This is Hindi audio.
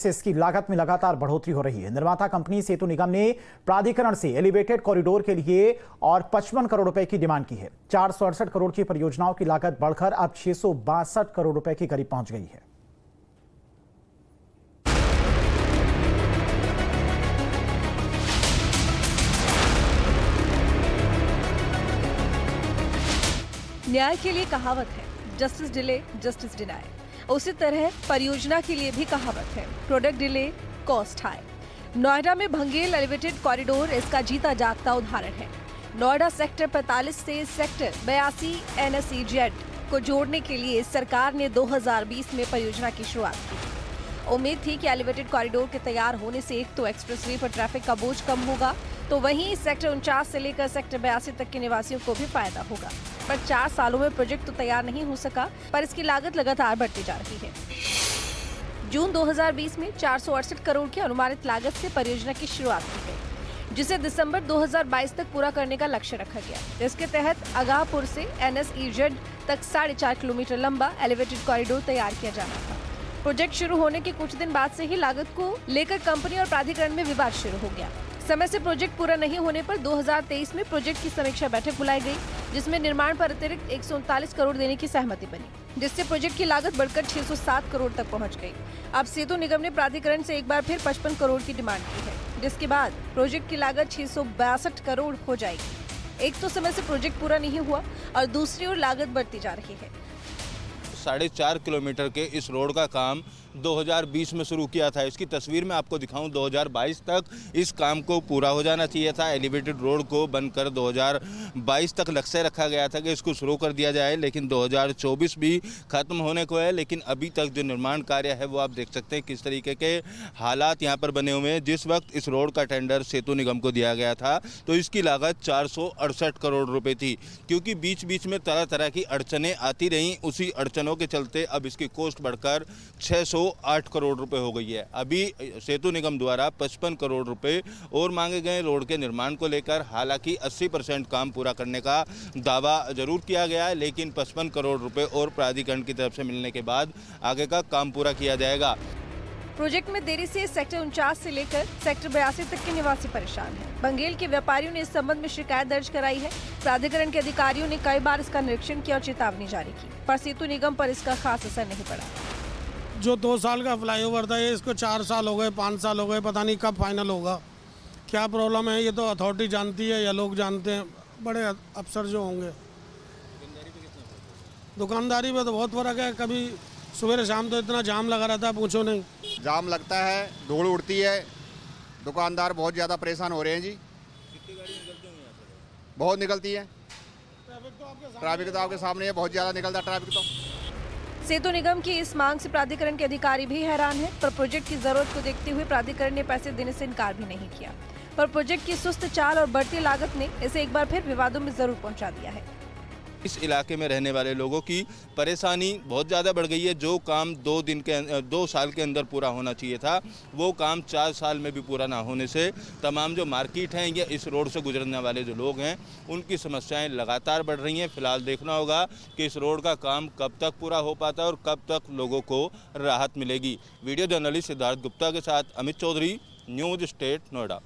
से इसकी लागत में लगातार बढ़ोतरी हो रही है। निर्माता कंपनी सेतु निगम ने प्राधिकरण से एलिवेटेड कॉरिडोर के लिए और 55 करोड़ रुपए की डिमांड की है। 468 करोड़ की परियोजनाओं की लागत बढ़कर अब 662 करोड़ रुपए के करीब पहुंच गई है। न्याय के लिए कहावत है, जस्टिस डिले जस्टिस डिनाय। उसी तरह परियोजना के लिए भी कहावत है, product delay cost high. Noida में भंगेल एलिवेटेड कॉरिडोर इसका जीता जागता उदाहरण है। नोएडा सेक्टर 45 से सेक्टर 82 NSEZ को जोड़ने के लिए सरकार ने 2020 में परियोजना की शुरुआत की। उम्मीद थी कि एलिवेटेड कॉरिडोर के तैयार होने से एक तो एक्सप्रेसवे पर ट्रैफिक का बोझ कम होगा, तो वहीं सेक्टर 49 से लेकर सेक्टर 82 तक के निवासियों को भी फायदा होगा। पर 4 सालों में प्रोजेक्ट तो तैयार नहीं हो सका, पर इसकी लागत लगातार बढ़ती जा रही है। जून 2020 में 468 करोड़ की अनुमानित लागत से परियोजना की शुरुआत की गई, जिसे दिसंबर 2022 तक पूरा करने का लक्ष्य रखा गया। इसके तहत अगाहपुर से NSEZ तक 4.5 किलोमीटर लंबा एलिवेटेड कॉरिडोर तैयार किया जाना था। प्रोजेक्ट शुरू होने के कुछ दिन बाद से ही लागत को लेकर कंपनी और प्राधिकरण में विवाद शुरू हो गया। समय से प्रोजेक्ट पूरा नहीं होने पर 2023 में प्रोजेक्ट की समीक्षा बैठक बुलाई गई, जिसमें निर्माण पर अतिरिक्त 139 करोड़ देने की सहमति बनी, जिससे प्रोजेक्ट की लागत बढ़कर 607 करोड़ तक पहुंच गई। अब सेतु निगम ने प्राधिकरण से एक बार फिर 55 करोड़ की डिमांड की है, जिसके बाद प्रोजेक्ट की लागत 662 करोड़ हो जाएगी। एक तो समय से प्रोजेक्ट पूरा नहीं हुआ और दूसरी ओर लागत बढ़ती जा रही है। 4.5 किलोमीटर के इस रोड का काम 2020 में शुरू किया था। इसकी तस्वीर मैं आपको दिखाऊं, 2022 तक इस काम को पूरा हो जाना चाहिए था। एलिवेटेड रोड को बनकर 2022 तक लक्ष्य रखा गया था कि इसको शुरू कर दिया जाए, लेकिन 2024 भी खत्म होने को है। लेकिन अभी तक जो निर्माण कार्य है वो आप देख सकते हैं किस तरीके के हालात यहाँ पर बने हुए हैं। जिस वक्त इस रोड का टेंडर सेतु निगम को दिया गया था तो इसकी लागत 468 करोड़ रुपये थी, क्योंकि बीच बीच में तरह तरह की अड़चनें आती रहीं। उसी अड़चनों के चलते अब इसकी कॉस्ट बढ़कर 608 करोड़ रुपए हो गई है। अभी सेतु निगम द्वारा 55 करोड़ रुपए और मांगे गए रोड के निर्माण को लेकर। हालांकि 80% काम पूरा करने का दावा जरूर किया गया है, लेकिन 55 करोड़ रुपए और प्राधिकरण की तरफ से मिलने के बाद आगे का काम पूरा किया जाएगा। प्रोजेक्ट में देरी से सेक्टर 49 से लेकर सेक्टर 82 तक के निवासी परेशान हैं। बंगेल के व्यापारियों ने इस संबंध में शिकायत दर्ज कराई है। प्राधिकरण के अधिकारियों ने कई बार इसका निरीक्षण किया और चेतावनी जारी की, पर सेतु निगम पर इसका खास असर नहीं पड़ा। जो 2 साल का फ्लाईओवर था, ये इसको 4 साल हो गए, 5 साल हो गए, पता नहीं कब फाइनल होगा। क्या प्रॉब्लम है ये तो अथॉरिटी जानती है या लोग जानते हैं, बड़े अफसर जो होंगे। दुकानदारी में तो बहुत फर्क है। कभी सुबह शाम तो इतना जाम लगा रहता है, पूछो नहीं। जाम लगता है, धूल उड़ती है, दुकानदार बहुत ज़्यादा परेशान हो रहे हैं जी। कितनी गाड़ी निकलती होंगी यहाँ से? बहुत निकलती है। ट्रैफिक तो आपके सामने है, बहुत ज़्यादा निकलता है ट्रैफिक तो। सेतु निगम की इस मांग से प्राधिकरण के अधिकारी भी हैरान हैं, पर प्रोजेक्ट की जरूरत को देखते हुए प्राधिकरण ने पैसे देने से इनकार भी नहीं किया। पर प्रोजेक्ट की सुस्त चाल और बढ़ती लागत ने इसे एक बार फिर विवादों में जरूर पहुंचा दिया है। इस इलाके में रहने वाले लोगों की परेशानी बहुत ज़्यादा बढ़ गई है। जो काम 2 साल के अंदर पूरा होना चाहिए था, वो काम 4 साल में भी पूरा ना होने से तमाम जो मार्केट हैं या इस रोड से गुजरने वाले जो लोग हैं, उनकी समस्याएं लगातार बढ़ रही हैं। फिलहाल देखना होगा कि इस रोड का काम कब तक पूरा हो पाता है और कब तक लोगों को राहत मिलेगी। वीडियो जर्नलिस्ट सिद्धार्थ गुप्ता के साथ अमित चौधरी, न्यूज़ स्टेट, नोएडा।